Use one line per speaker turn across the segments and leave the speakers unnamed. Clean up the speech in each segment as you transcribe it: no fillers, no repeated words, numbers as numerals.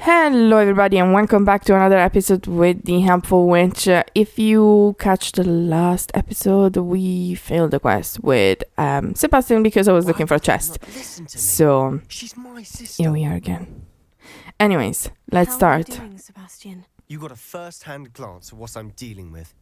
Hello everybody and welcome back to another episode with the Helpful Witch. If you catch the last episode, we failed the quest with Sebastian because I was looking for a chest. So
She's my sister.
here we are again. Anyways, let's start.
How are you doing, Sebastian?
You got a first-hand glance at what I'm dealing with.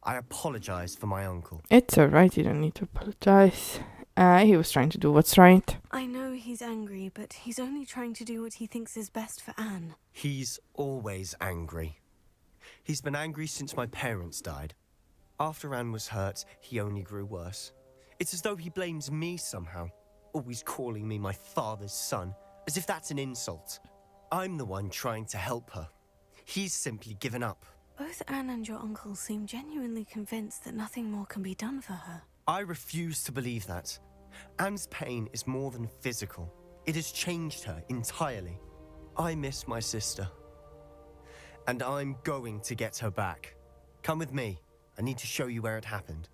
I apologize for my uncle.
It's alright, you don't need to apologize. He was trying to do what's right.
I know he's angry, but he's only trying to do what he thinks is best for Anne.
He's always angry. He's been angry since my parents died. After Anne was hurt, he only grew worse. It's as though he blames me somehow, always calling me my father's son, as if that's an insult. I'm the one trying to help her. He's simply given up.
Both Anne and your uncle seem genuinely convinced that nothing more can be done for her.
I refuse to believe that. Anne's pain is more than physical. It has changed her entirely. I miss my sister. And I'm going to get her back. Come with me. I need to show you where it happened.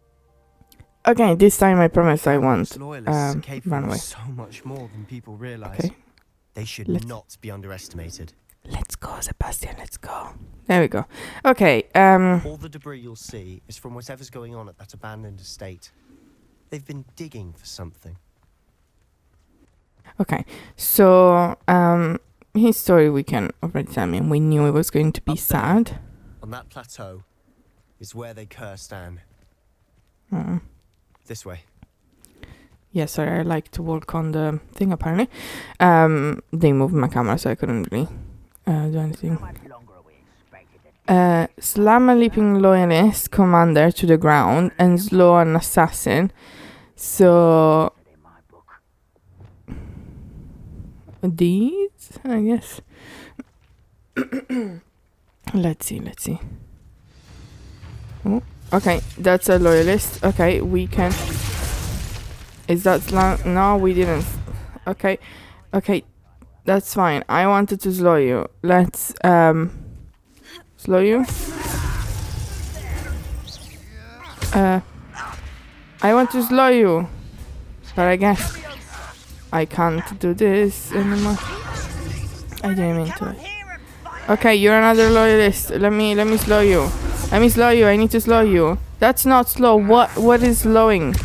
Okay, this time I promise I won't
Loyalists are capable
run
of
away.
so much more than people realize.
Okay.
They should not be underestimated.
Let's go, Sebastian, let's go. There we go. Okay,
All the debris you'll see is from whatever's going on at that abandoned estate. They've been digging for something.
okay. So, his story we can already tell. I mean, we knew it was going to be
Up there.
sad.
On that plateau is where they cursed Anne.
Mm.
This way.
Yeah, sorry, I like to walk on the thing apparently. They moved my camera so I couldn't really do anything. Slam a leaping loyalist commander to the ground and slow an assassin. So these, I guess. Let's see. Oh, okay, that's a loyalist. Okay, we can. Is that slam? No, we didn't. Okay, that's fine. I wanted to slow you. Let's slow you. I want to slow you, but I guess I can't do this anymore. I didn't mean to. Okay, you're another loyalist. Let me slow you. Let me slow you. I need to slow you. That's not slow. What is slowing?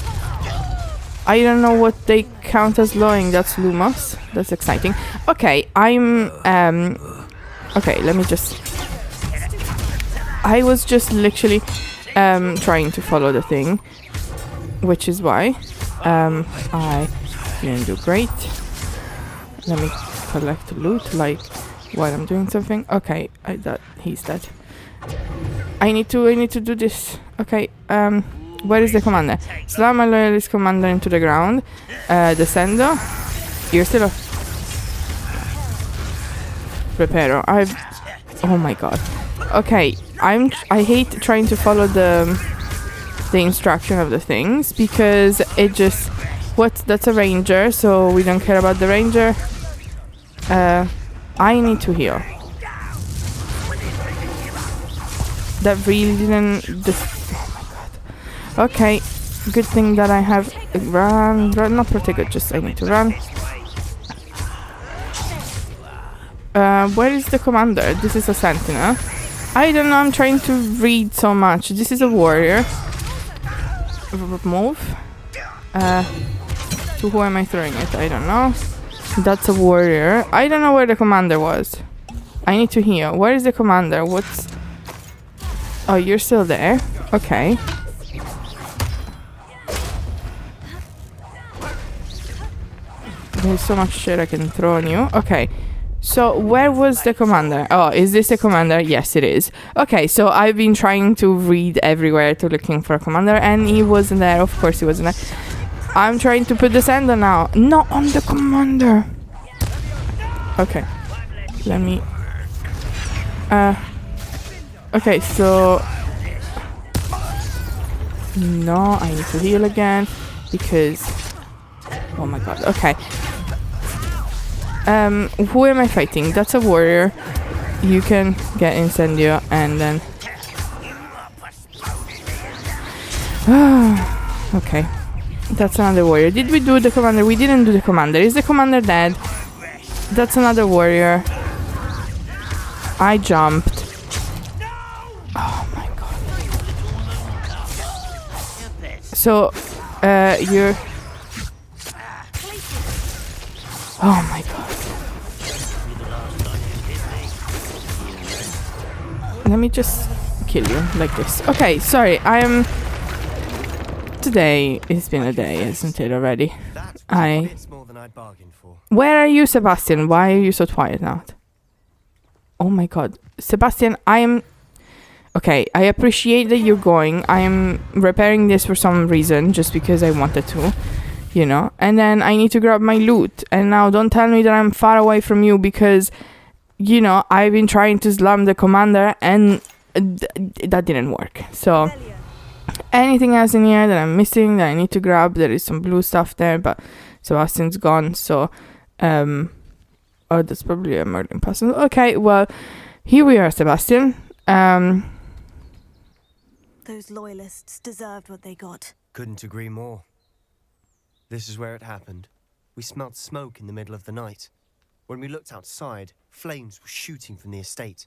I don't know what they count as slowing. That's Lumos. That's exciting. Okay, okay, let me just. I was just literally trying to follow the thing, which is why I didn't do great. Let me collect loot like while I'm doing something. Okay, he's dead. I need to do this. Okay, where is the commander? Slam a loyalist commander into the ground. Descendo. You're still a Preparo. Oh my god. Okay, I hate trying to follow the instruction of the things because it just that's a ranger, so we don't care about the ranger. I need to heal. That really didn't. Oh my god. Okay, good thing that I have run, not pretty good. Just I need to run. Where is the commander? This is a sentinel. I don't know, I'm trying to read so much. This is a warrior. Move. To who am I throwing it? I don't know. That's a warrior. I don't know where the commander was. I need to heal. Where is the commander? What's... Oh, you're still there. Okay. There's so much shit I can throw on you. Okay. So, where was the commander? Oh, is this a commander? Yes, it is. Okay, so I've been trying to read everywhere to looking for a commander, and he wasn't there. Of course he wasn't there. I'm trying to put the sender now. Not on the commander. Okay. Let me... Okay, so... No, I need to heal again, because... Oh my god, okay. Who am I fighting? That's a warrior. You can get Incendio and then... Okay. That's another warrior. Did we do the commander? We didn't do the commander. Is the commander dead? That's another warrior. I jumped. Oh my god. So, you're... Oh my god. Let me just kill you like this. Okay, sorry, Today has been a day, isn't it, already?
It's more than I'd bargained for.
Where are you, Sebastian? Why are you so quiet now? Oh my god. Sebastian, Okay, I appreciate that you're going. I am repairing this for some reason, just because I wanted to, you know? And then I need to grab my loot. And now don't tell me that I'm far away from you because, you know, I've been trying to slam the commander and that didn't work. So... anything else in here that I'm missing that I need to grab? There is some blue stuff there, but Sebastian's gone, so oh, that's probably a Merlin person. Okay, well, here we are, Sebastian.
Those loyalists deserved what they got.
Couldn't agree more. This is where it happened. We smelled smoke in the middle of the night. When we looked outside, flames were shooting from the estate.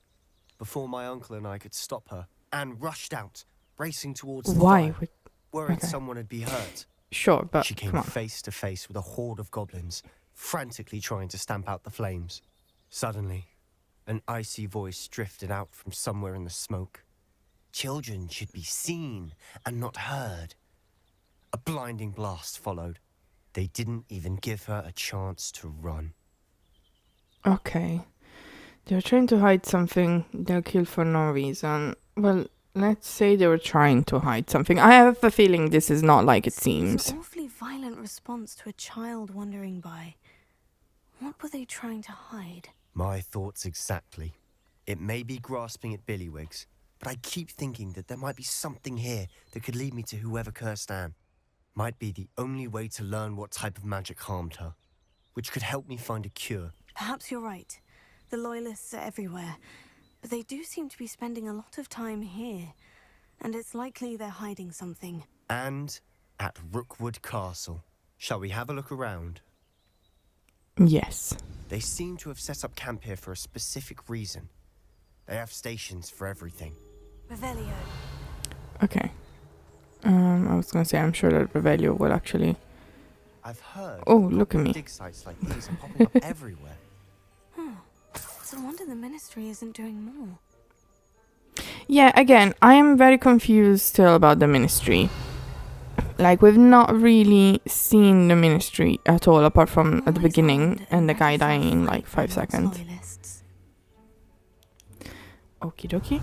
Before my uncle and I could stop her, Anne rushed out, racing towards the fire, worried someone would be hurt.
Sure, but
she came face to face with a horde of goblins, frantically trying to stamp out the flames. Suddenly, an icy voice drifted out from somewhere in the smoke. Children should be seen and not heard. A blinding blast followed. They didn't even give her a chance to run.
Okay. They're trying to hide something. They're killed for no reason. Well, let's say they were trying to hide something. I have a feeling this is not like it seems.
It's an awfully violent response to a child wandering by. What were they trying to hide?
My thoughts exactly. It may be grasping at Billywigs, but I keep thinking that there might be something here that could lead me to whoever cursed Anne. Might be the only way to learn what type of magic harmed her, which could help me find a cure.
Perhaps you're right. The loyalists are everywhere. But they do seem to be spending a lot of time here, and it's likely they're hiding something.
And at Rookwood Castle. Shall we have a look around?
Yes.
They seem to have set up camp here for a specific reason. They have stations for everything.
Revelio.
Okay. I was gonna say, I'm sure that Revelio will actually...
I've heard...
Oh, look at me.
Dig sites like these are popping up everywhere.
It's a wonder the Ministry isn't doing more.
Yeah, again, I am very confused still about the Ministry. Like, we've not really seen the Ministry at all, apart from at the beginning, and the guy dying in like 5 seconds. Okie dokie.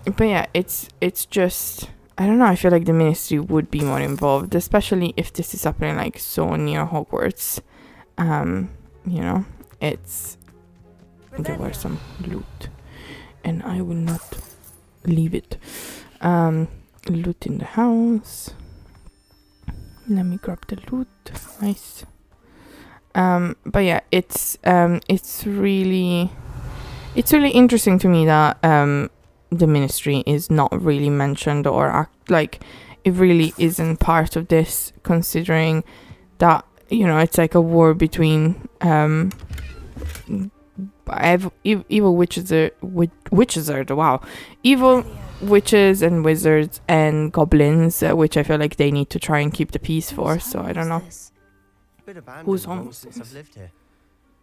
But yeah, it's just... I don't know, I feel like the Ministry would be more involved, especially if this is happening like so near Hogwarts. You know, it's... There were some loot, and I will not leave it. Loot in the house. Let me grab the loot. Nice. But yeah, it's really interesting to me that the Ministry is not really mentioned or act like it really isn't part of this, considering that, you know, it's like a war between evil witches evil witches and wizards and goblins, which I feel like they need to try and keep the peace for. So I don't know. Who's home
since I've lived here.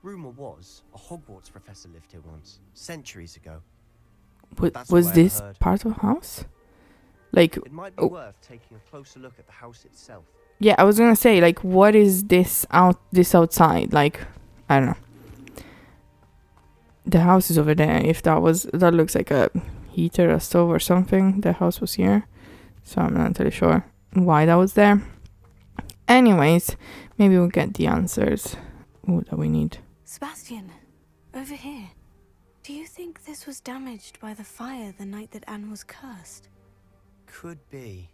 Rumor was a Hogwarts professor lived here once, centuries ago.
Was this part of a house? Like,
it might be worth taking a closer look at the house itself.
Yeah, I was gonna say, like, what is this outside? Like, I don't know. The house is over there. If that looks like a heater, a stove or something. The house was here. So I'm not entirely sure why that was there. Anyways, maybe we'll get the answers that we need.
Sebastian, over here. Do you think this was damaged by the fire the night that Anne was cursed?
Could be.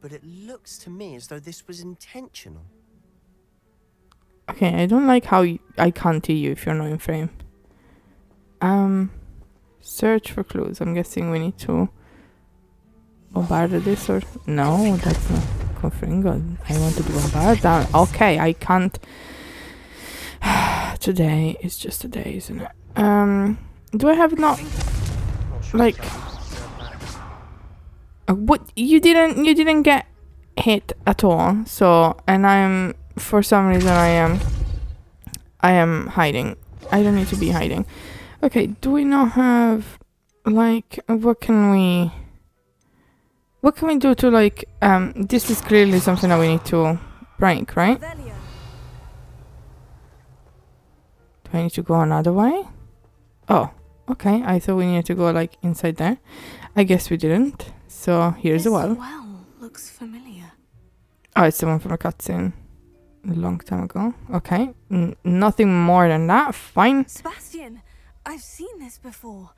But it looks to me as though this was intentional.
Okay, I don't like how I can't hear you if you're not in frame. Search for clues. I'm guessing we need to bombard this or... No, that's not confirming. I wanted to bombard that. Okay, I can't... Today is just a day, isn't it? Do I have not...
Not sure
Like...
exactly what deserve that.
What? You didn't get hit at all. So, and I'm... For some reason I am hiding. I don't need to be hiding. Okay, do we not have... Like, what can we do to, like... This is clearly something that we need to break, right?
Revelio.
Do I need to go another way? Oh, okay. I thought we needed to go, like, inside there. I guess we didn't. So, here's the well.
This well looks familiar.
Oh, it's the one from a cutscene. A long time ago. Okay. Nothing more than that. Fine.
Sebastian, I've seen this before.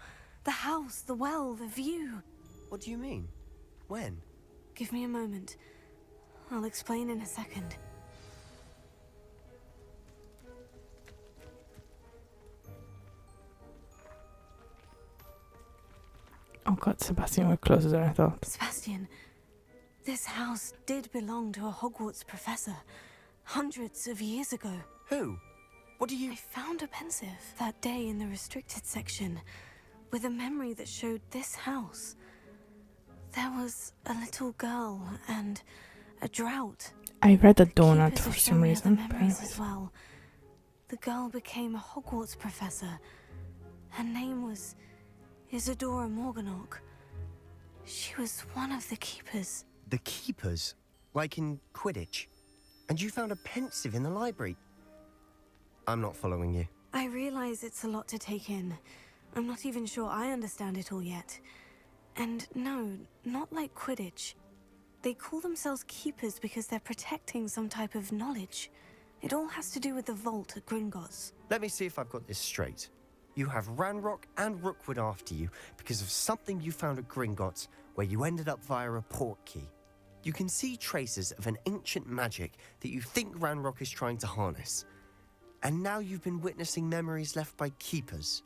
The house, the well, the view.
What do you mean? When?
Give me a moment. I'll explain in a second.
Oh god, Sebastian, we're closer than I thought.
Sebastian, this house did belong to a Hogwarts professor hundreds of years ago.
Who? What do you...
I found a pensive that day in the restricted section with a memory that showed this house. There was a little girl and a drought.
I read a donut
Keepers
for
have
some
shown me
reason.
other
But
memories
anyways.
as well. The girl became a Hogwarts professor. Her name was Isadora Morganach. She was one of the keepers.
The keepers? Like in Quidditch? And you found a pensive in the library? I'm not following you.
I realize it's a lot to take in. I'm not even sure I understand it all yet. And no, not like Quidditch. They call themselves keepers because they're protecting some type of knowledge. It all has to do with the vault at Gringotts.
Let me see if I've got this straight. You have Ranrock and Rookwood after you because of something you found at Gringotts where you ended up via a portkey. You can see traces of an ancient magic that you think Ranrock is trying to harness. And now you've been witnessing memories left by keepers.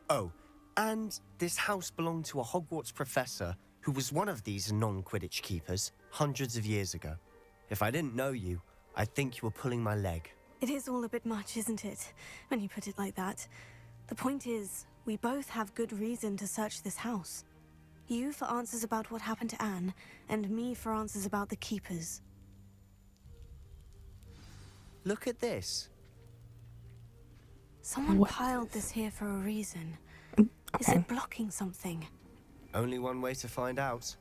Oh, and this house belonged to a Hogwarts professor who was one of these non-Quidditch keepers hundreds of years ago. If I didn't know you, I'd think you were pulling my leg.
It is all a bit much, isn't it? When you put it like that. The point is, we both have good reason to search this house. You for answers about what happened to Anne, and me for answers about the keepers.
Look at this.
Someone
What?
piled this here for a reason. Is
Okay.
it blocking something?
Only one way to find out.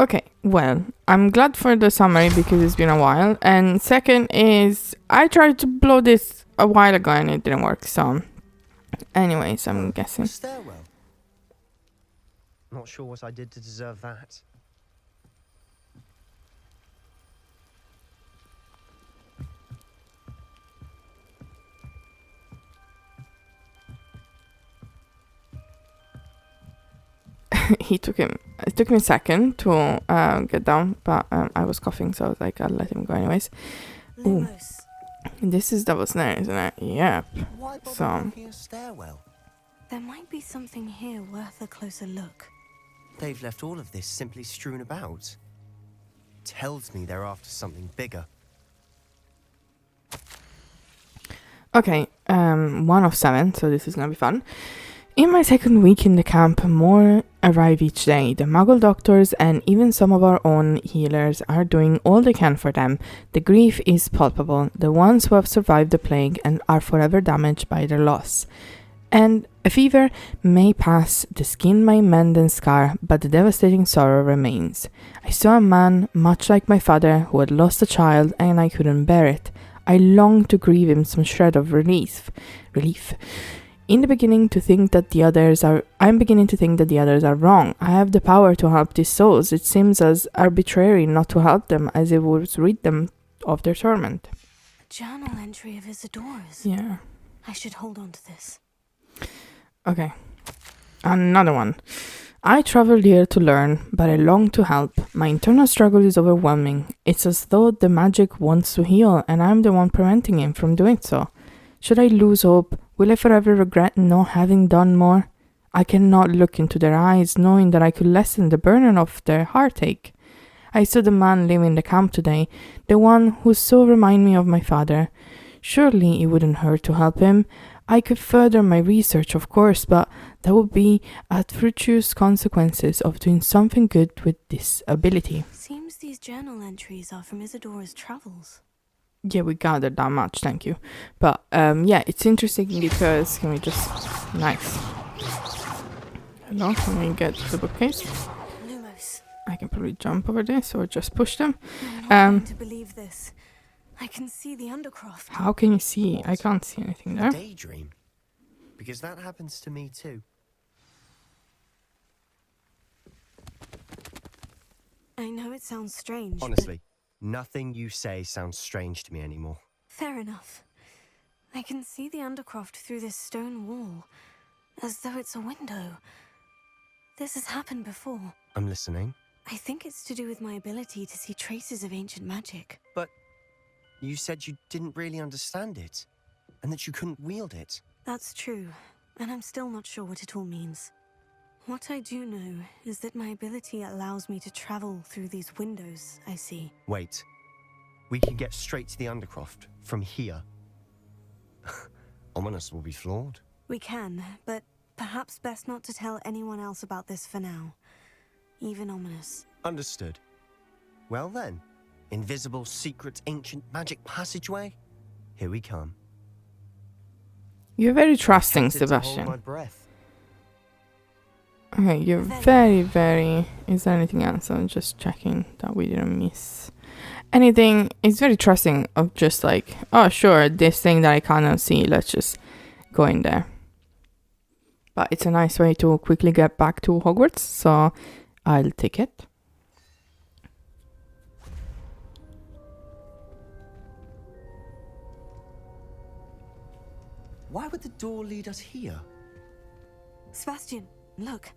Okay, well, I'm glad for the summary because it's been a while. And second is, I tried to blow this a while ago and it didn't work, so... Anyways, I'm guessing.
A stairwell. Not sure what I did to deserve that.
It took me a second to get down, but I was coughing, so I was like, I'll let him go anyways. Ooh.
Lumos.
This is double snare, isn't it? Yep.
Why bother
So-
making a stairwell?
There might be something here worth a closer look.
They've left all of this simply strewn about. Tells me they're after something bigger.
Okay, 1 of 7, so this is gonna be fun. In my second week in the camp, more arrive each day. The Muggle doctors and even some of our own healers are doing all they can for them. The grief is palpable, the ones who have survived the plague and are forever damaged by their loss. And a fever may pass, the skin may mend and scar, but the devastating sorrow remains. I saw a man, much like my father, who had lost a child, and I couldn't bear it. I longed to grieve him some shred of relief. I'm beginning to think that the others are wrong. I have the power to help these souls. It seems as arbitrary not to help them as it would rid them of their torment.
A journal entry of Isadora's.
Yeah.
I should hold on to this.
Okay. Another one. I traveled here to learn, but I long to help. My internal struggle is overwhelming. It's as though the magic wants to heal, and I'm the one preventing him from doing so. Should I lose hope? Will I forever regret not having done more? I cannot look into their eyes, knowing that I could lessen the burden of their heartache. I saw the man living in the camp today, the one who so reminded me of my father. Surely it wouldn't hurt to help him. I could further my research, of course, but that would be at virtuous consequences of doing something good with this ability.
Seems these journal entries are from Isadora's travels.
Yeah, we gathered that much, thank you. But yeah, it's interesting because can we just nice. Hello, let me get the bookcase.
Lumos.
I can probably jump over this or just push them.
I'm not going to believe this. I can see the Undercroft.
How can you see? I can't see anything there.
A daydream? Because that happens to me too.
I know it sounds strange.
Honestly, nothing you say sounds strange to me anymore.
Fair enough. I can see the Undercroft through this stone wall, as though it's a window. This has happened before.
I'm listening.
I think it's to do with my ability to see traces of ancient magic.
But you said you didn't really understand it, and that you couldn't wield it.
That's true, and I'm still not sure what it all means. What I do know is that my ability allows me to travel through these windows I see.
Wait. We can get straight to the Undercroft from here. Ominous will be floored.
We can, but perhaps best not to tell anyone else about this for now. Even Ominous.
Understood. Well then, invisible, secret, ancient magic passageway? Here we come.
You're very trusting,
Tempted to hold
Sebastian.
my breath.
Okay, you're very, very... Is there anything else? I'm just checking that we didn't miss anything. It's very trusting of just like, oh sure, this thing that I cannot see, let's just go in there. But it's a nice way to quickly get back to Hogwarts, so I'll take it.
Why would the door lead us here?
Sebastian, look.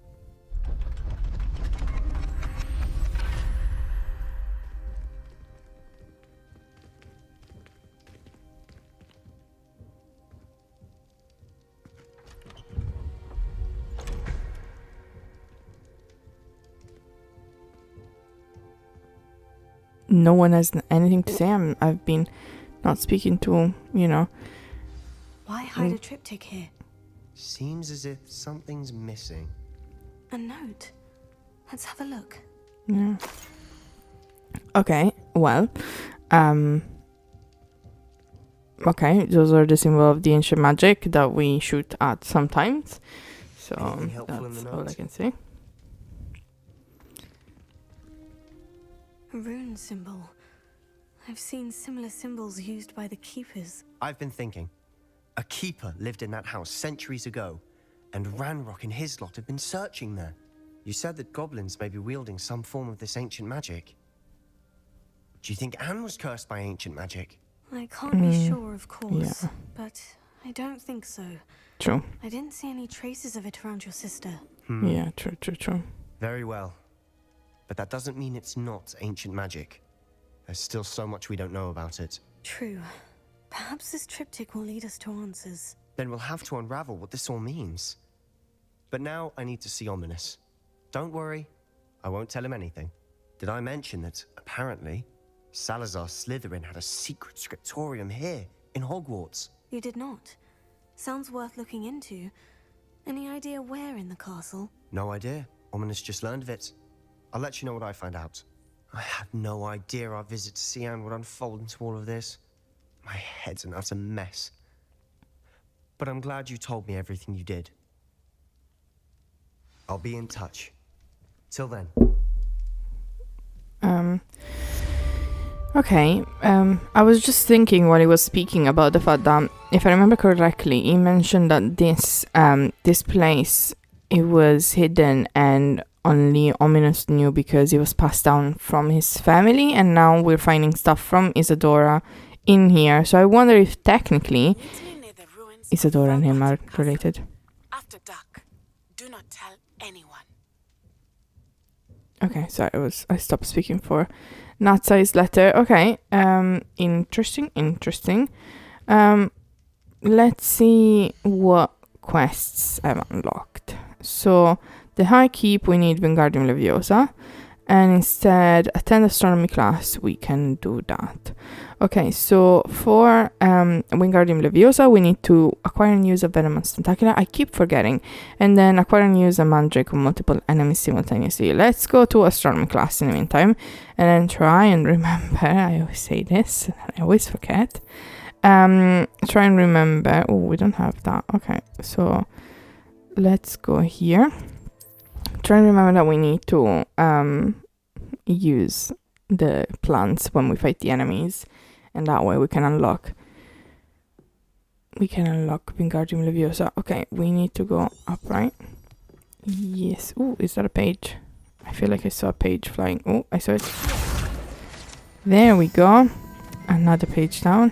No one has anything to say. I've been not speaking to, you know.
Why hide a triptych here?
Seems as if something's missing.
A note. Let's have a look.
Yeah. Okay, well, okay, those are the symbol of the ancient magic that we shoot at sometimes. So
Anything helpful in
that's
the
all I
note?
can say.
A rune symbol. I've seen similar symbols used by the keepers.
I've been thinking. A keeper lived in that house centuries ago, and Ranrock and his lot have been searching there. You said that goblins may be wielding some form of this ancient magic. Do you think Anne was cursed by ancient magic?
I can't be sure, of course,
yeah.
but I don't think so.
True.
I didn't see any traces of it around your sister.
Yeah, true.
Very well. But that doesn't mean it's not ancient magic. There's still so much we don't know about it.
True. Perhaps this triptych will lead us to answers.
Then we'll have to unravel what this all means. But now I need to see Ominous. Don't worry, I won't tell him anything. Did I mention that, apparently, Salazar Slytherin had a secret scriptorium here, in Hogwarts?
You did not. Sounds worth looking into. Any idea where in the castle?
No idea. Ominous just learned of it. I'll let you know what I find out. I had no idea our visit to Cian would unfold into all of this. My head's an utter mess. But I'm glad you told me everything you did. I'll be in touch. Till then.
Okay, I was just thinking while he was speaking about the fact that, if I remember correctly, he mentioned that this place, it was hidden and only Ominous knew because it was passed down from his family, and now we're finding stuff from Isadora in here. So I wonder if technically Isadora and him are related.
After dark, do not tell anyone.
Okay, sorry, I stopped speaking for Natsai's letter. Okay, interesting. Let's see what quests I've unlocked. So, the High Keep, we need Wingardium Leviosa. and instead attend astronomy class, we can do that. Okay, so for Wingardium Leviosa, we need to acquire and use a Venomous Tentacular. I keep forgetting. And then acquire and use a Mandrake on multiple enemies simultaneously. Let's go to astronomy class in the meantime, and then try and remember. I always say this, I always forget. Try and remember. Oh, we don't have that. Okay, so let's go here. Try and remember that we need to use the plants when we fight the enemies, and that way we can unlock Wingardium Leviosa. Okay, we need to go up, right? Yes. Oh, is that a page? I feel like I saw a page flying. Oh, I saw it. There we go. Another page down.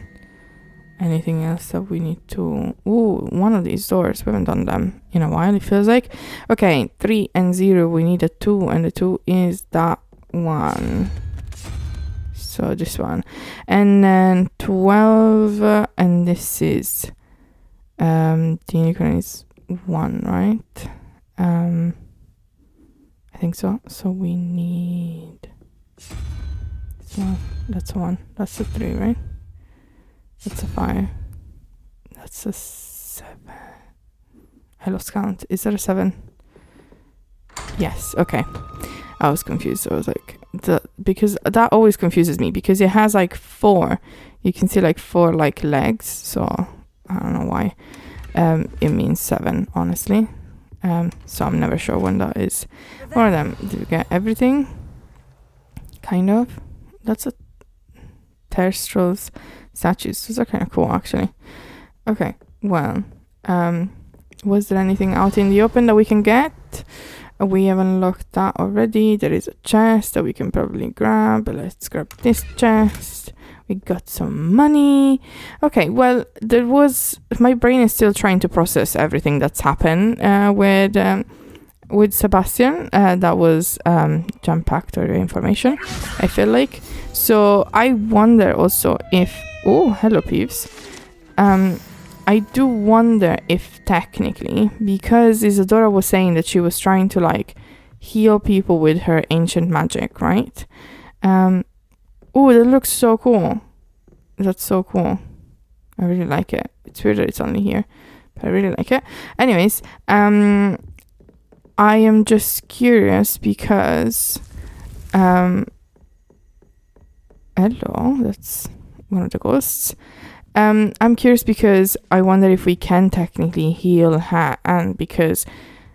Anything else that we need to... Ooh, one of these doors. We haven't done them in a while, it feels like. Okay, 3 and 0. We need a 2, and the 2 is that one. So this one. And then 12, and this is... the unicorn is 1, right? I think so. So we need... So that's a 1. That's a 3, right? That's a 5. That's a 7. I lost count. Is that a 7? Yes. Okay. I was confused. I was like, because that always confuses me, because it has like 4. You can see like 4 like legs. So I don't know why. It means 7, honestly. So I'm never sure when that is. One of them. Did you get everything? Kind of. That's a terrestrials statues. Those are kind of cool, actually. Okay, well, was there anything out in the open that we can get? We have unlocked that already. There is a chest that we can probably grab. Let's grab this chest. We got some money. Okay, well, there was... My brain is still trying to process everything that's happened with Sebastian. That was jam-packed with information, I feel like. So I wonder also if... Oh, hello, Peeves. I do wonder if technically, because Isadora was saying that she was trying to like heal people with her ancient magic, right? Oh, that looks so cool. That's so cool. I really like it. It's weird that it's only here, but I really like it. Anyways, I am just curious because, hello, that's one of the ghosts. I'm curious because I wonder if we can technically heal her, and because,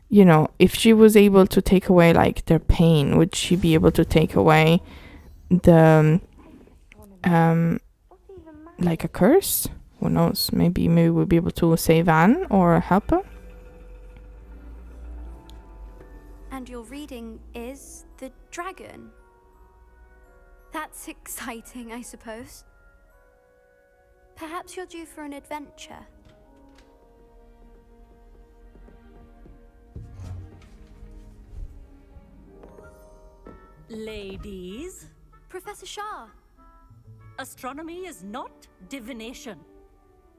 you know, if she was able to take away like their pain, would she be able to take away the like a curse? Who knows? Maybe we'll be able to save Anne or help her.
And your reading is the dragon. That's exciting, I suppose. Perhaps you're due for an adventure.
Ladies,
Professor Shah.
astronomy is not divination.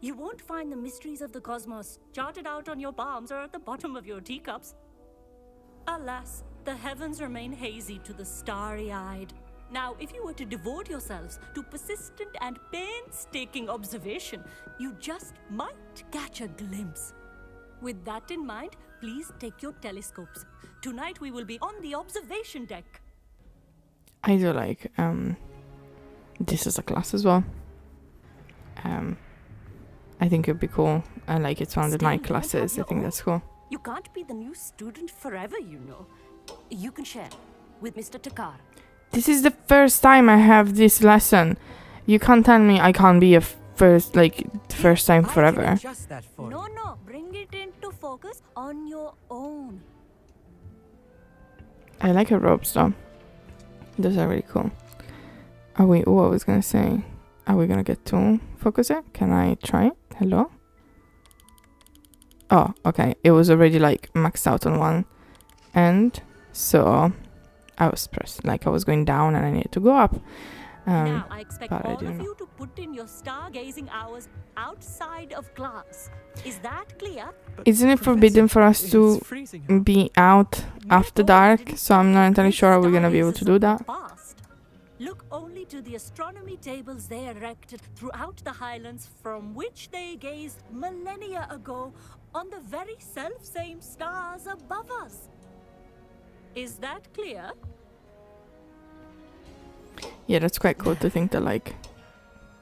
You won't find the mysteries of the cosmos charted out on your palms or at the bottom of your teacups. Alas, the heavens remain hazy to the starry-eyed. Now, if you were to devote yourselves to persistent and painstaking observation, you just might catch a glimpse. With that in mind, please take your telescopes. Tonight we will be on the observation deck.
I do like this is a class as well. I think it'd be cool. I like it's one of the night classes. I think that's cool.
You can't be the new student forever, you know. You can share with Mr. Takar.
This is the first time I have this lesson. You can't tell me I can't be a first time forever.
No, bring it into focus on your own.
I like her robes though. Those are really cool. Are we? Oh, I was gonna say, are we gonna get to focus it? Can I try it? Hello? Oh, okay. It was already like maxed out on one end, so I was pressed. Like I was going down and I needed to go up.
Now, I expect
but I
all
didn't
of
know.
you to put in your stargazing hours outside of class. Is that clear?
Isn't it forbidden for us to be out after dark? So I'm not entirely sure we're gonna be able to do that.
Past. Look only to the astronomy tables they erected throughout the Highlands, from which they gazed millennia ago on the very self-same stars above us. Is that clear?
Yeah, that's quite cool to think that like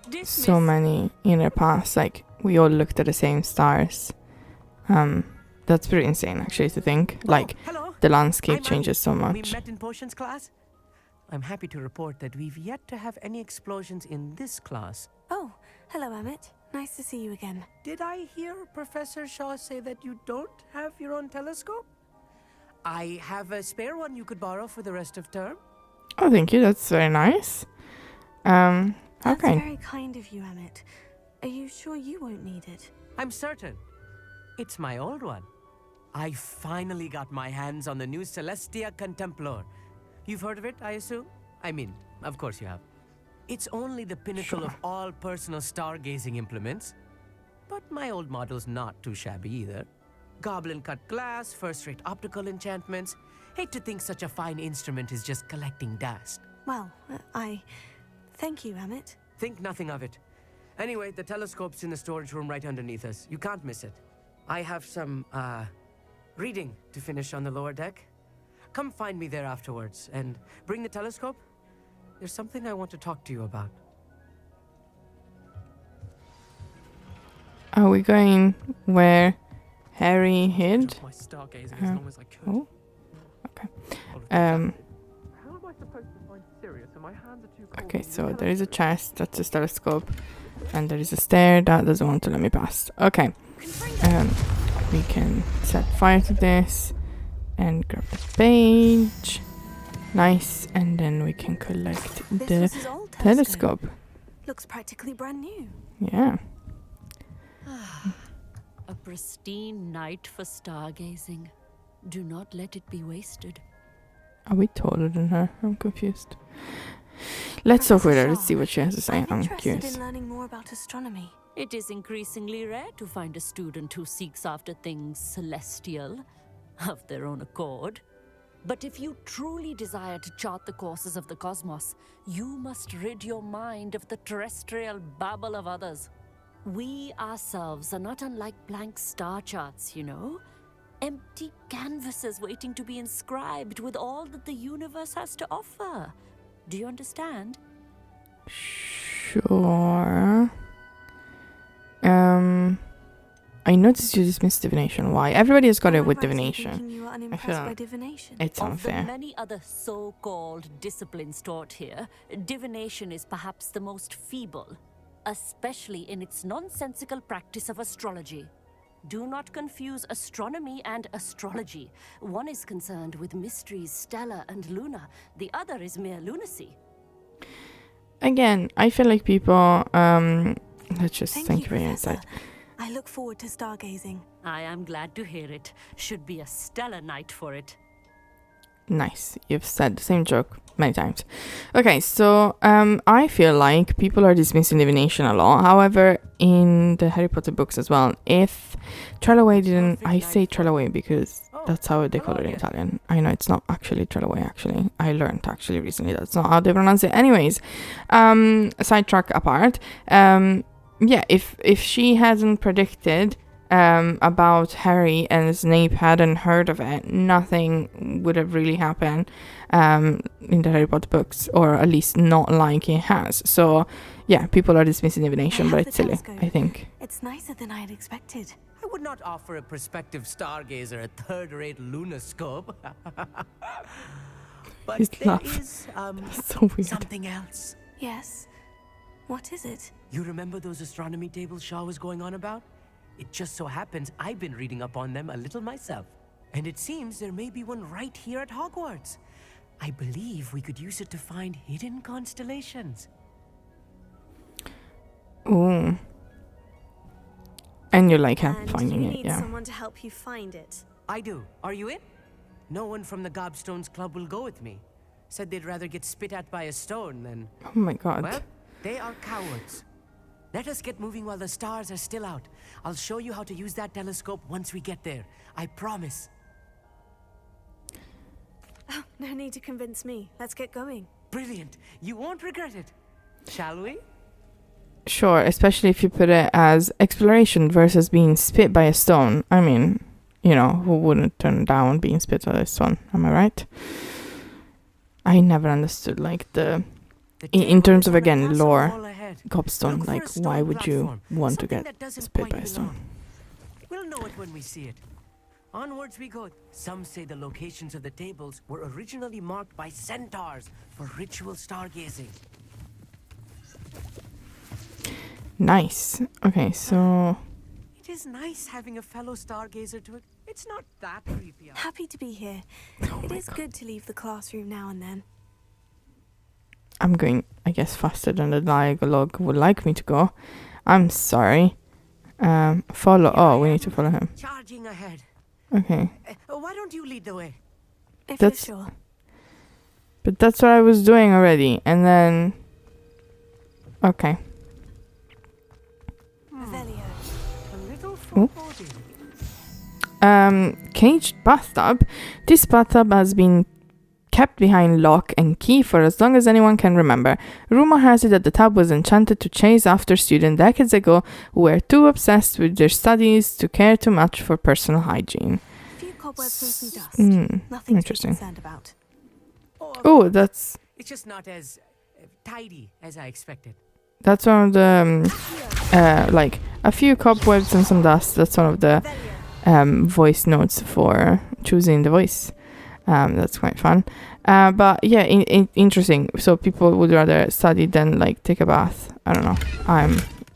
Dismiss.
so many in our past, like we all looked at the same stars. That's pretty insane actually to think. Like
Hello.
the landscape
I'm
changes so
We
much.
met in potions class. I'm happy to report that we've yet to have any explosions in this class.
Oh, hello, Amit. Nice to see you again.
Did I hear Professor Shaw say that you don't have your own telescope? I have a spare one you could borrow for the rest of term.
Oh, thank you. That's very nice.
That's
Okay.
very kind of you, Amit. Are you sure you won't need it?
I'm certain. It's my old one. I finally got my hands on the new Celestia Contemplar. You've heard of it, I assume? I mean, of course you have. It's only the pinnacle of all personal stargazing implements. But my old model's not too shabby either. Goblin-cut glass, first-rate optical enchantments. Hate to think such a fine instrument is just collecting dust.
Well, thank you, Amit.
Think nothing of it. Anyway, the telescope's in the storage room right underneath us. You can't miss it. I have some, reading to finish on the lower deck. Come find me there afterwards, and bring the telescope. There's something I want to talk to you about.
Are we going where Harry hid?
My stargazing as long as I could.
Oh, okay.
How am I supposed to find Sirius when my hands are too cold?
Okay, so there is a chest, that's a telescope, and there is a stair that doesn't want to let me pass. Okay, we can set fire to this and grab the page. Nice, and then we can collect
This
the
was his old
telescope.
Looks practically brand new.
Yeah.
A pristine night for stargazing. Do not let it be wasted.
Are we taller than her? I'm confused. Let's talk with her. Let's
Shaw,
see what she has to say.
I'm
I'm
interested
curious.
in learning more about astronomy.
It is increasingly rare to find a student who seeks after things celestial of their own accord. But if you truly desire to chart the courses of the cosmos, you must rid your mind of the terrestrial babble of others. We ourselves are not unlike blank star charts, you know? Empty canvases waiting to be inscribed with all that the universe has to offer. Do you understand?
Sure. I noticed you dismissed divination. Why? Everybody has got it
Am I
with
right in
divination.
thinking you are unimpressed
feel
by divination?
It's
Of the
unfair.
many other so-called disciplines taught here, divination is perhaps the most feeble, especially in its nonsensical practice of astrology. Do not confuse astronomy and astrology. One is concerned with mysteries stellar and lunar. The other is mere lunacy.
Again, I feel like people. Let's just thank you for your
Professor.
insight.
I look forward to stargazing.
I am glad to hear it. Should be a stellar night for it.
Nice. You've said the same joke many times. Okay, so I feel like people are dismissing divination a lot. However, in the Harry Potter books as well, if Trelawney didn't, I say Trelawney because that's how they call it in Italian. I know it's not actually Trelawney. Actually, I learned actually recently that's not how they pronounce it. Anyways, sidetrack apart. Yeah, if she hadn't predicted about Harry and Snape hadn't heard of it, nothing would have really happened in the Harry Potter books, or at least not like it has. So yeah, people are dismissing divination,
I
but
have
it's
the
silly,
telescope.
I think.
It's nicer than I had expected.
I would not offer a prospective stargazer a third-rate lunoscope. But
His
there
laugh.
is,
So weird.
something else.
Yes. What is it?
You remember those astronomy tables Shaw was going on about? It just so happens I've been reading up on them a little myself. And it seems there may be one right here at Hogwarts. I believe we could use it to find hidden constellations.
Ooh. And you like him
And
finding
you
it,
need
yeah.
someone to help you find it.
I do. Are you in? No one from the Gobstones Club will go with me. said they'd rather get spit at by a stone than...
Oh my god.
Well, they are cowards. Let us get moving while the stars are still out. I'll show you how to use that telescope once we get there. I promise.
Oh, no need to convince me. Let's get going.
Brilliant. You won't regret it. Shall we?
Sure, especially if you put it as exploration versus being spit by a stone. I mean, you know, who wouldn't turn down being spit by a stone? Am I right? I never understood, like, in terms of, again, lore, cobstone, like, why would you want to get spit by a stone?
We'll know it when we see it. Onwards we go. Some say the locations of the tables were originally marked by centaurs for ritual stargazing.
Nice. Okay, so...
It is nice having a fellow stargazer to it. It's not that creepy.
Happy to be here. It is good to leave the classroom now and then.
I'm going, I guess, faster than the dialogue would like me to go. I'm sorry. Follow. Oh, we need to follow him.
Charging ahead.
Okay.
Why don't you lead the way?
If
That's-
you're sure.
But that's what I was doing already. And then... Okay.
Revelio.
A little
Oh.
foreboding.
Caged bathtub. This bathtub has been kept behind lock and key for as long as anyone can remember. Rumor has it that the tub was enchanted to chase after students decades ago who were too obsessed with their studies to care too much for personal hygiene.
A few cobwebs and some dust. Nothing to be
Interesting.
concerned about.
Oh, that's
It's just not as tidy as I expected.
one of the like a few cobwebs and some dust. That's one of the voice notes for choosing the voice. That's quite fun. But yeah, interesting. So people would rather study than like take a bath. I don't know.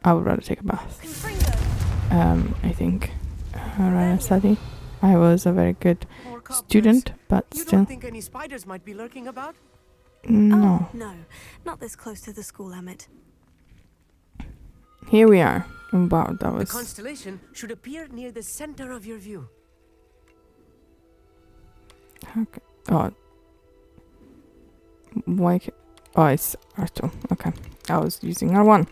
I would rather take a bath. I think I'd rather study. I was a very good
More cobwebs.
student, but
You
still,
don't think any spiders might be lurking about?
no.
Oh, no. Not this close to the school, Amit.
Here we are. Wow, that
The
was
constellation should appear near the center of your view.
okay. Oh, why? Oh, it's R2. Okay, I was using R1.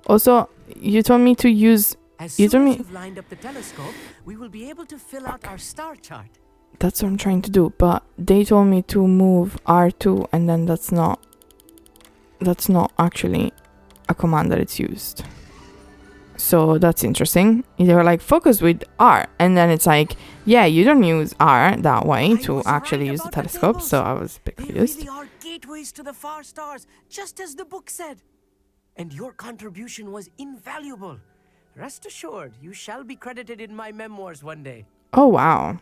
Also, you told me to use.
As
You
soon
told
as
me-
you've lined up the telescope, we will be able to fill out our star chart.
That's what I'm trying to do, but they told me to move R2, and then that's not actually a command that it's used. So that's interesting. They were like, focus with R, and then it's like, yeah, you don't use R that way
I
to
was
actually
right
use the
about the
telescope,
tables.
so I was a bit
They
confused.
really are gateways to the far stars, just as the book said. And your contribution was invaluable. Rest assured, you shall be credited in my memoirs one day.
Oh, wow.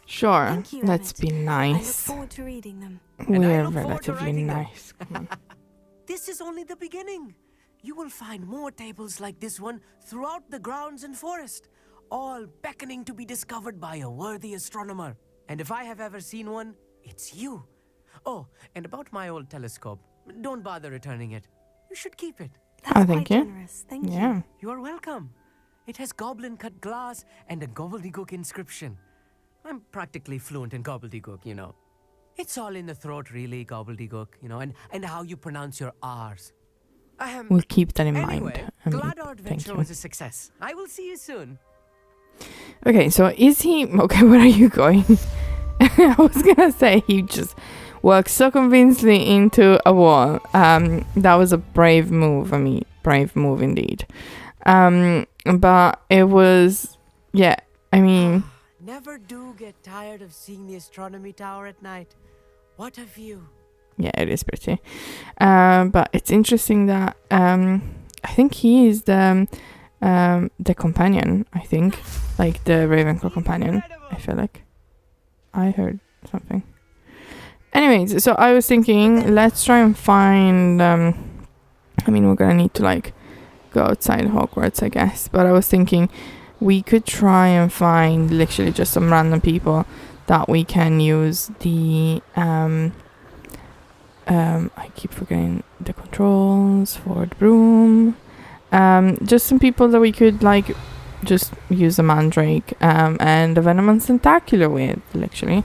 Sure,
Thank you,
let's
Amit.
be
I look
nice.
forward to reading them.
And I
We're
look forward to
relatively
writing them.
nice. Come on.
This is only the beginning. You will find more tables like this one throughout the grounds and forest, all beckoning to be discovered by a worthy astronomer. And if I have ever seen one, it's you. Oh, and about my old telescope, don't bother returning it. You should keep it.
That's
Oh,
quite
thank you.
generous. Thank you.
Yeah.
You are welcome. It has goblin-cut glass and a gobbledygook inscription. I'm practically fluent in gobbledygook, you know. It's all in the throat, really, gobbledygook, you know, and how you pronounce your R's.
We'll keep that in
Anyway,
mind. I mean,
glad our
thank
adventure
you.
was a success. I will see you soon.
Okay, so is he okay? Where are you going? I was gonna say he just walked so convincingly into a wall. That was a brave move. I mean, brave move indeed. But it was, yeah. I mean,
Never do get tired of seeing the astronomy tower at night. What a view.
yeah, it is pretty. But it's interesting that I think he is the companion. I think like the Ravenclaw companion. I feel like I heard something. Anyways, so I was thinking, let's try and find. I mean, we're gonna need to like go outside Hogwarts, I guess. But I was thinking we could try and find literally just some random people that we can use the I keep forgetting the controls for the broom. Just some people that we could like just use a mandrake and a venomous tentacular with, literally.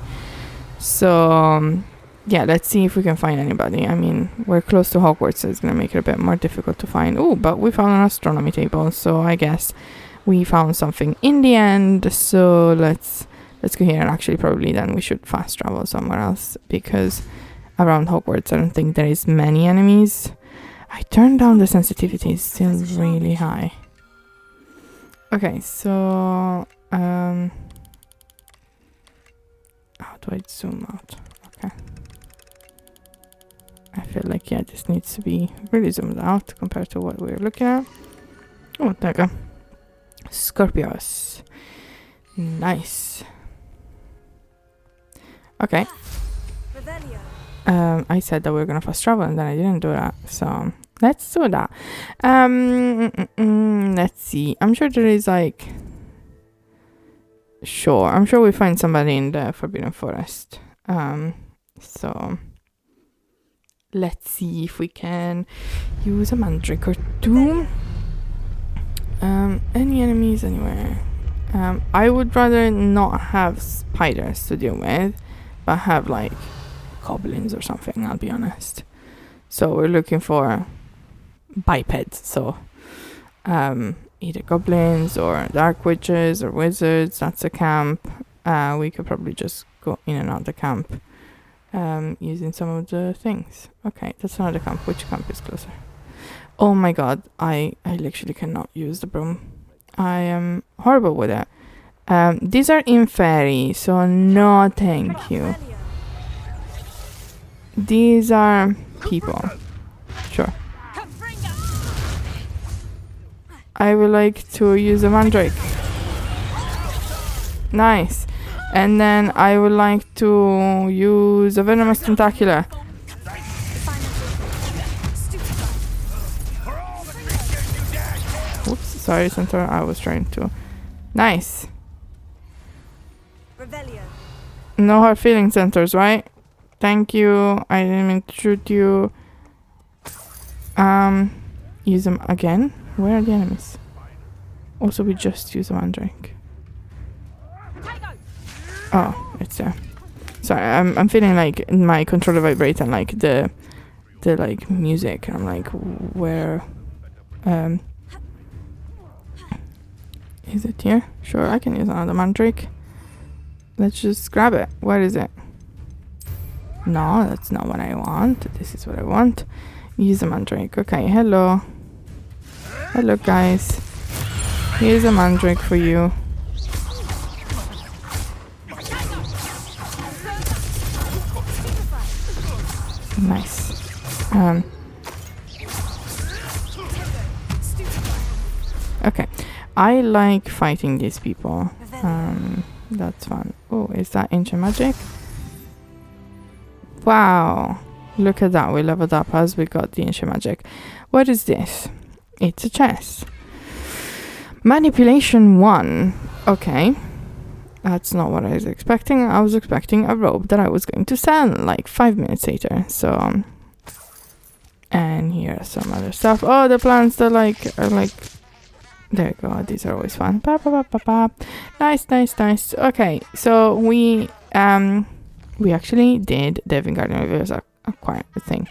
So yeah, let's see if we can find anybody. I mean, we're close to Hogwarts, so it's gonna make it a bit more difficult to find. Oh, but we found an astronomy table, so I guess we found something in the end. So let's go here, and actually probably then we should fast travel somewhere else, because around Hogwarts I don't think there is many enemies. I turned down the sensitivity, it's still really high. Okay, so how do I zoom out? Okay. I feel like, yeah, this needs to be really zoomed out compared to what we're looking at. Oh, there we go. Scorpios. Nice. Okay. I said that we were gonna fast travel and then I didn't do that, so let's do that. Let's see. I'm sure there is like... Sure, I'm sure we find somebody in the Forbidden Forest. So... Let's see if we can use a mandrake or two. Any enemies anywhere? I would rather not have spiders to deal with, but have like goblins or something, I'll be honest. So we're looking for bipeds, so either goblins or dark witches or wizards. That's a camp. We could probably just go in and out the camp using some of the things. Okay, that's another camp. Which camp is closer? Oh my god, I literally cannot use the broom. I am horrible with it. These are in fairy, so no thank you. These are people. Sure. I would like to use a mandrake. Nice. And then I would like to use a venomous tentacular. Oops, sorry, Centaur. I was trying to. Nice. No hard feelings, Centaurs, right? Thank you. I didn't mean to shoot you. Use them again. Where are the enemies? Also, we just use a mandrake. Oh, it's there. Sorry, I'm feeling like my controller vibrates and like the like music. I'm like, where? Is it here? Sure, I can use another mandrake. Let's just grab it. Where is it? No, that's not what I want. This is what I want. Use a mandrake. Okay, hello. Hello, guys. Here's a mandrake for you. Nice. Okay. I like fighting these people. That's fun. Oh, is that ancient magic? Wow. Look at that. We leveled up as we got the ancient magic. What is this? It's a chest. Manipulation 1. Okay. That's not what I was expecting. I was expecting a robe that I was going to sell like 5 minutes later. So, and here's some other stuff. Oh, the plants that are like, there you go. These are always fun. Ba, ba, ba, ba, ba. Nice, nice, nice. Okay, so we actually did the Wingardium Leviosa acquire thing.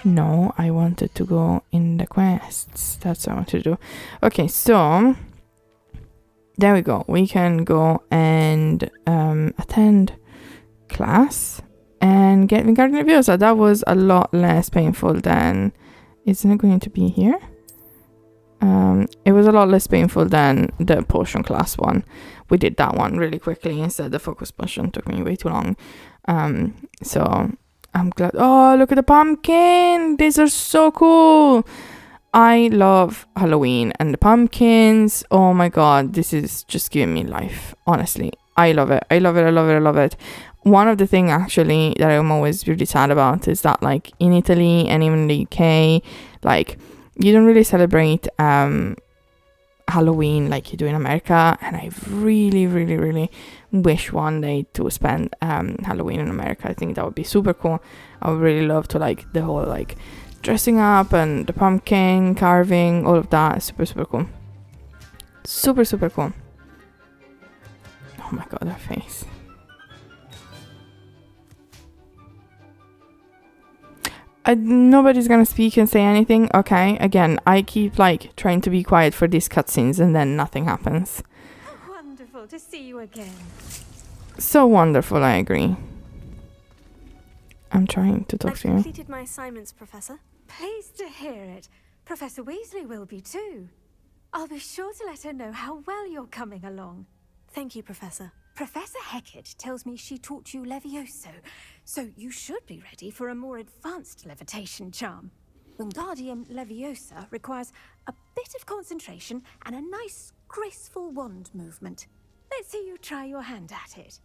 No, I wanted to go in the quests. That's what I wanted to do. Okay, so there we go. We can go and attend class and get Wingardium Leviosa. That was a lot less painful than... Isn't it going to be here? It was a lot less painful than the potion class one. We did that one really quickly. Instead, the focus potion took me way too long. So I'm glad. Oh, look at the pumpkin! These are so cool! I love Halloween and the pumpkins. Oh my god, this is just giving me life. Honestly, I love it. I love it. I love it. I love it. One of the things actually that I'm always really sad about is that like in Italy and even in the UK, like you don't really celebrate Halloween like you do in America, and I really, really, really wish one day to spend Halloween in America. I think that would be super cool. I would really love to like the whole like dressing up and the pumpkin carving, all of that. Super, super cool. Super, super cool. Oh my god, her face. Nobody's gonna speak and say anything. Okay, again, I keep like trying to be quiet for these cutscenes and then nothing happens.
Wonderful to see you again.
So wonderful, I agree. I'm trying to talk
I've
to you.
completed my assignments, Professor.
Pleased to hear it. Professor Weasley will be too. I'll be sure to let her know how well you're coming along.
Thank you, Professor.
Professor Hecat tells me she taught you Levioso, so you should be ready for a more advanced levitation charm. Wingardium Leviosa requires a bit of concentration and a nice, graceful wand movement. Let's see you try your hand at it.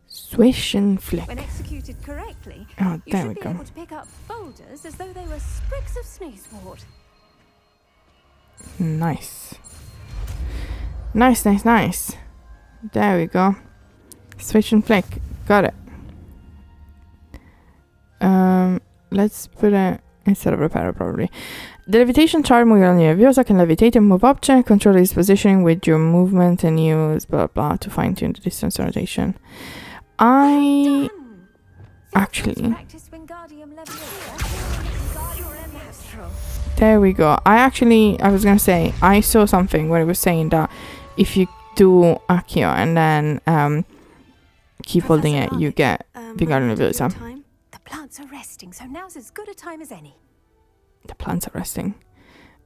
Swish and flick.
When executed correctly,
Oh,
you
there
should
we
be
go.
able to pick up boulders as though they were sprigs of sneezewort.
Nice. Nice, nice, nice. There we go. Switch and flick. Got it. Let's put it instead of repair probably. The levitation charm Wingardium Leviosa can levitate and move object, control its positioning with your movement and use blah blah to fine tune the distance rotation. I
Done!
actually
Practice Wingardium Leviosa. You're a natural.
there we go. I was gonna say I saw something where it was saying that if you do Accio and then keep holding it, you get Wingardium Leviosa.
The plants are resting, so now's as good a time as any.
The plants are resting.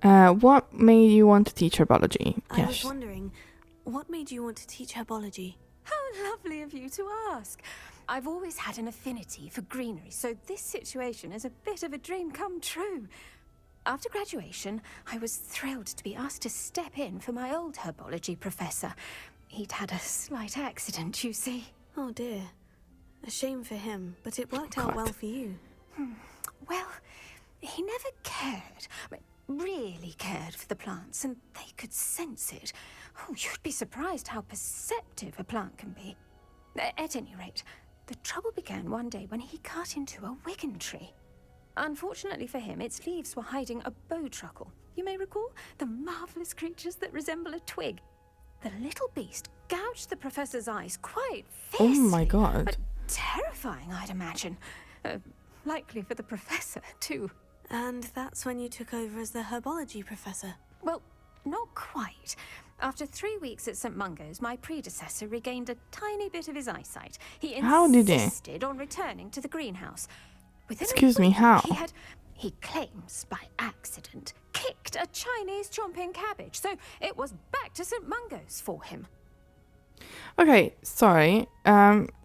What made you want to teach herbology?
I was wondering, what made you want to teach herbology?
How lovely of you to ask. I've always had an affinity for greenery, so this situation is a bit of a dream come true. After graduation, I was thrilled to be asked to step in for my old herbology professor. He'd had a slight accident, you see.
Oh dear. A shame for him, but it worked out well for you.
Well, he never cared, really cared for the plants, and they could sense it. Oh, you'd be surprised how perceptive a plant can be. At any rate, the trouble began one day when he cut into a wigan tree. Unfortunately for him, its leaves were hiding a bowtruckle. You may recall the marvelous creatures that resemble a twig. The little beast gouged the professor's eyes quite fiercely.
Oh my god.
Terrifying, I'd imagine. Likely for the professor, too.
And that's when you took over as the herbology professor.
Well, not quite. After 3 weeks at St. Mungo's, my predecessor regained a tiny bit of his eyesight. He
How did he?
insisted on returning to the greenhouse. Within a
Excuse me,
week,
how?
He claims by accident kicked a Chinese chomping cabbage, so it was back to St. Mungo's for him.
Okay, sorry.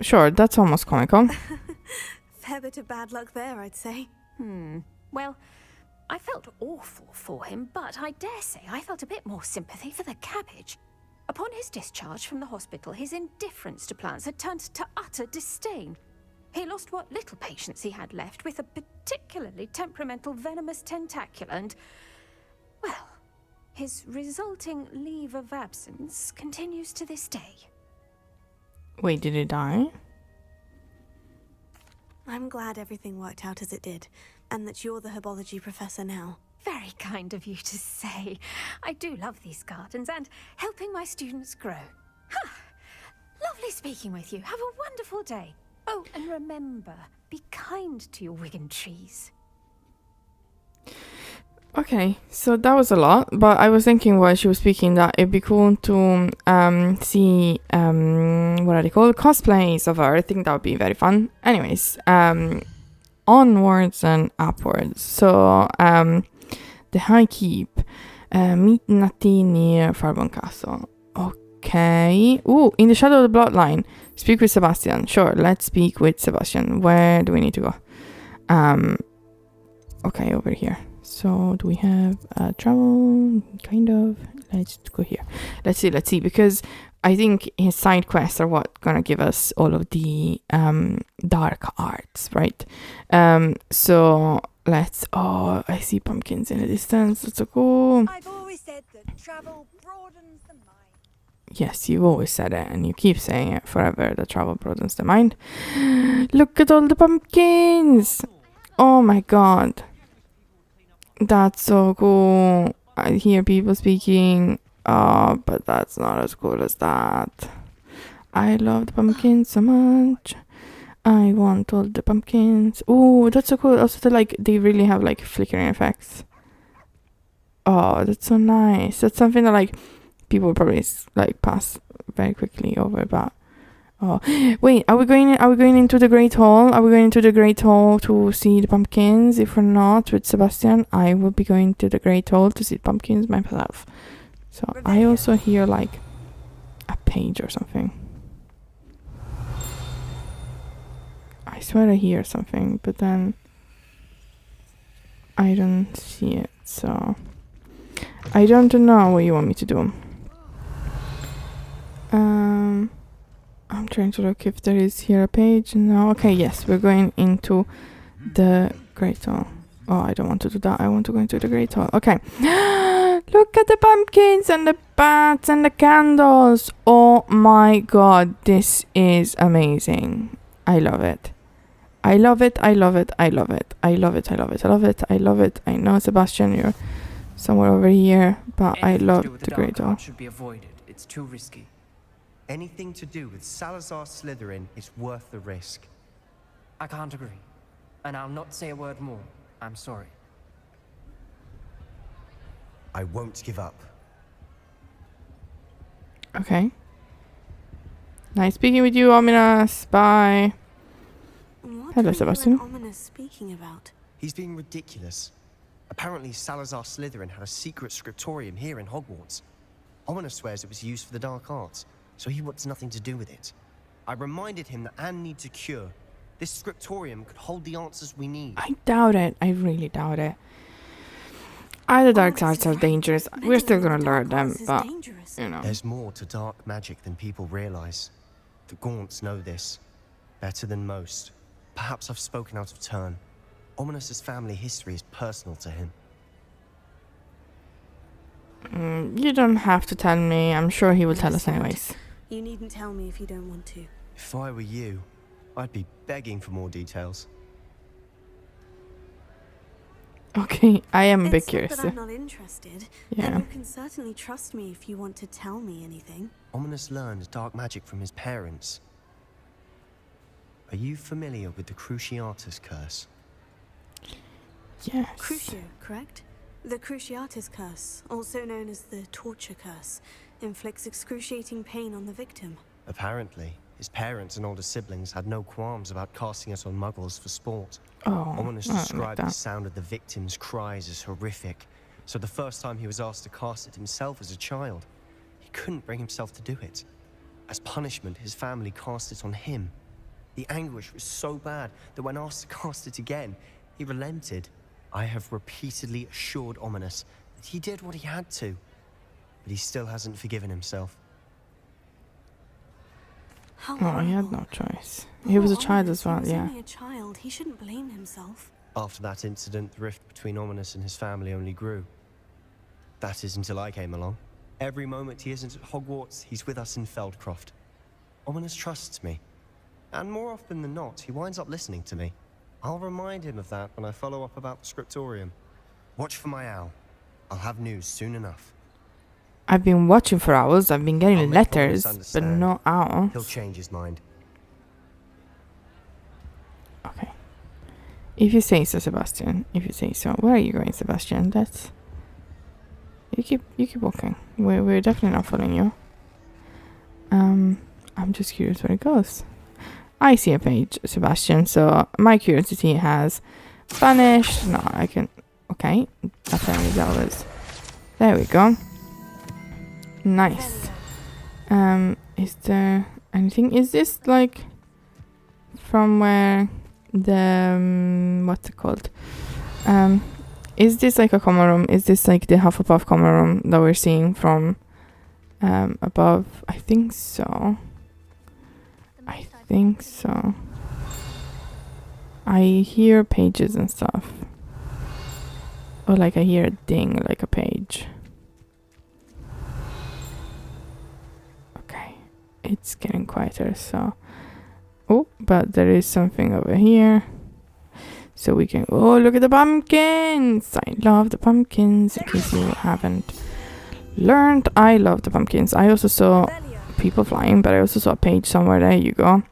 Sure, that's almost comical.
Fair bit of bad luck there, I'd say.
Well, I felt awful for him, but I dare say I felt a bit more sympathy for the cabbage. Upon his discharge from the hospital, his indifference to plants had turned to utter disdain. He lost what little patience he had left with a particularly temperamental venomous tentacula and, well, his resulting leave of absence continues to this day.
Wait, did he die?
I'm glad everything worked out as it did, and that you're the herbology professor now.
Very kind of you to say. I do love these gardens and helping my students grow. Lovely speaking with you. Have a wonderful day. Oh, and remember, be kind to your wigan trees.
Okay, so that was a lot, but I was thinking while she was speaking that it'd be cool to see what are they called? Cosplays of her. I think that would be very fun. Anyways, onwards and upwards. So the High Keep, meet Natti near Farbon Castle. Okay. Ooh, in the shadow of the bloodline. Speak with Sebastian. Sure, let's speak with Sebastian. Where do we need to go? Okay, over here. So do we have travel? Kind of. Let's go here. Let's see. Because I think his side quests are what gonna give us all of the dark arts, right? So let's. Oh, I see pumpkins in the distance. Let's go.
I've always said that travel broadens the mind.
Yes, you've always said it, and you keep saying it forever. That travel broadens the mind. Look at all the pumpkins! Oh my god. That's so cool. I hear people speaking. Oh, but that's not as cool as that. I love the pumpkins so much. I want all the pumpkins. Oh, that's so cool. Also, they really have like flickering effects. Oh, that's so nice. That's something that like people probably like pass very quickly over. But oh, wait, are we going into the Great Hall? Are we going into the Great Hall to see the pumpkins? If we're not with Sebastian, I will be going to the Great Hall to see the pumpkins myself. So I also hear like a page or something. I swear I hear something, but then I don't see it, so I don't know what you want me to do. I'm trying to look if there is here a page. No, okay, yes, we're going into the Great Hall. Oh, I don't want to do that. I want to go into the Great Hall. Okay. Look at the pumpkins and the bats and the candles. Oh my god, this is amazing. I love it. I love it, I love it, I love it. I love it, I love it, I love it, I love it. I know, Sebastian, you're somewhere over here, but I love the Great Hall.
Should be avoided. It's too risky.
Anything to do with Salazar Slytherin is worth the risk.
I can't agree. And I'll not say a word more. I'm sorry.
I won't give up.
Okay. Nice speaking with you, Ominous. Bye.
What
Hello,
are
Sebastian.
you and Ominous speaking about?
He's being ridiculous. Apparently, Salazar Slytherin had a secret scriptorium here in Hogwarts. Ominous swears it was used for the dark arts, so he wants nothing to do with it. I reminded him that Anne needs a cure. This scriptorium could hold the answers we need.
I doubt it. I really doubt it. The dark arts are dangerous. We're still gonna learn them, but, you know.
There's more to dark magic than people realize. The Gaunts know this better than most. Perhaps I've spoken out of turn. Ominous's family history is personal to him.
You don't have to tell me. I'm sure he will tell us anyways.
You needn't tell me if you don't want to.
If I were you, I'd be begging for more details.
Okay, I am a bit
It's not
curious.
that I'm not interested.
Yeah.
And you can certainly trust me if you want to tell me anything.
Ominous learned dark magic from his parents. Are you familiar with the Cruciatus curse?
Yes.
Crucio, correct? The Cruciatus curse, also known as the torture curse, inflicts excruciating pain on the victim.
Apparently, his parents and older siblings had no qualms about casting us on muggles for sport.
Oh,
Ominous
I don't like
described the
that.
sound of the victim's cries as horrific, so the first time he was asked to cast it himself as a child, he couldn't bring himself to do it. As punishment, his family cast it on him. The anguish was so bad that when asked to cast it again, he relented. I have repeatedly assured Ominous that he did what he had to, but he still hasn't forgiven himself.
How
Oh, he had
horrible.
no choice. He was a
Poor
child
Ominous,
as well,
he was
yeah.
only a child. He shouldn't blame himself.
After that incident, the rift between Ominous and his family only grew. That is until I came along. Every moment he isn't at Hogwarts, he's with us in Feldcroft. Ominous trusts me. And more often than not, he winds up listening to me. I'll remind him of that when I follow up about the scriptorium. Watch for my owl. I'll have news soon enough.
I've been watching for hours. I've been
I'll
getting
make
letters,
Ominous
but
understand.
no owls.
He'll change his mind.
Okay. If you say so, Sebastian. If you say so. Where are you going, Sebastian? That's... You keep walking. We're definitely not following you. I'm just curious where it goes. I see a page, Sebastian, so my curiosity has vanished. No, I can... Okay. Apparently that was... There we go. Nice. Is there anything? Is this like from where the what's it called? Is this like a common room? Is this like the Hufflepuff common room that we're seeing from above? I think so. I think so. I hear pages and stuff. Or like I hear a ding, like a page. Okay, it's getting quieter, so... Oh, but there is something over here. So we can... Oh, look at the pumpkins! I love the pumpkins, in case you haven't learned. I love the pumpkins. I also saw people flying, but I also saw a page somewhere. There you go.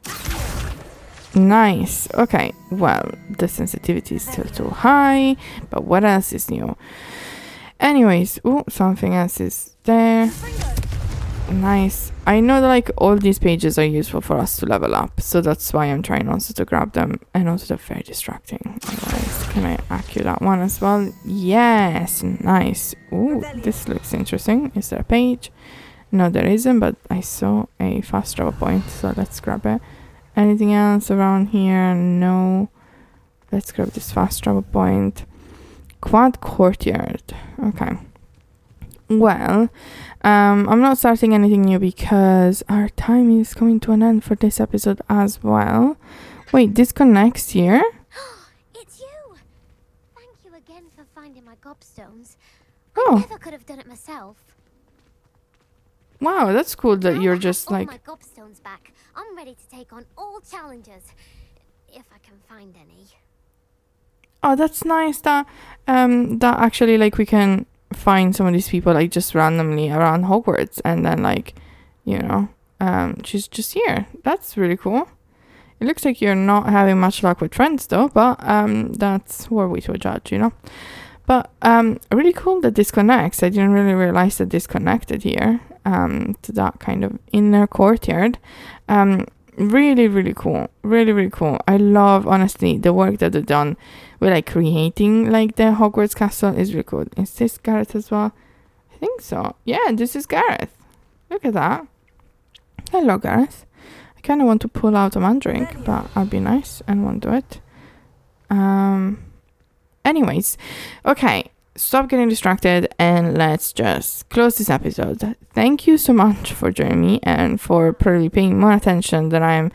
Nice. Okay, well, the sensitivity is still too high, but what else is new? Anyways, something else is there. Nice. I know that like all these pages are useful for us to level up, so that's why I'm trying also to grab them, and also they're very distracting. Otherwise, can I accu that one as well? Yes, nice. Ooh, this looks interesting. Is there a page? No, there isn't, but I saw a fast travel point, so let's grab it. Anything else around here? No. Let's grab this fast travel point. Quad courtyard. Okay. Well, I'm not starting anything new because our time is coming to an end for this episode as well. Wait, this connects here?
It's you! Thank you again for finding my gobstones.
Oh.
I never could have done it myself.
Wow, that's cool that
Now
you're
I have
just
all
like...
my gobstones back. I'm ready to take on all challenges. If I can find any.
Oh, that's nice that that actually like we can find some of these people like just randomly around Hogwarts, and then like, you know, she's just here. That's really cool. It looks like you're not having much luck with friends though, but that's who are we to judge, you know. But really cool that this connects. I didn't really realize that this connected here to that kind of inner courtyard. Really, really cool. Really, really cool. I love, honestly, the work that they've done with like creating like the Hogwarts castle is really cool. Is this Gareth as well? I think so. Yeah, this is Gareth. Look at that. Hello, Gareth. I kind of want to pull out a mandrink, but I'll be nice and won't do it. Anyways, okay. Stop getting distracted and let's just close this episode. Thank you so much for joining me and for probably paying more attention than I'm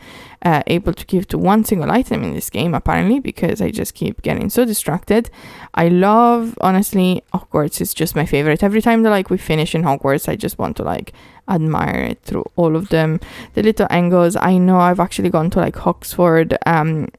able to give to one single item in this game, apparently, because I just keep getting so distracted. I love, honestly, Hogwarts is just my favorite. Every time that like we finish in Hogwarts, I just want to like admire it through all of them, the little angles. I know I've actually gone to like Oxford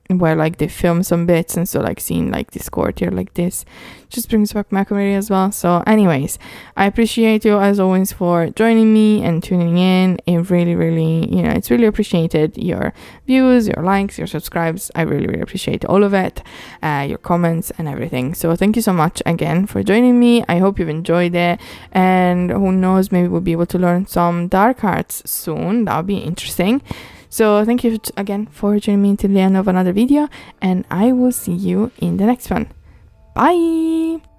where like they film some bits, and so like seeing like this courtyard like this just brings back memory as well. So anyways, I appreciate you as always for joining me and tuning in. It really, really, you know, it's really appreciated. Your views, your likes, your subscribes, I really, really appreciate all of it, your comments and everything. So thank you so much again for joining me. I hope you've enjoyed it, and who knows, maybe we'll be able to learn some dark arts soon. That'll be interesting. So thank you again for joining me until the end of another video, and I will see you in the next one. Bye.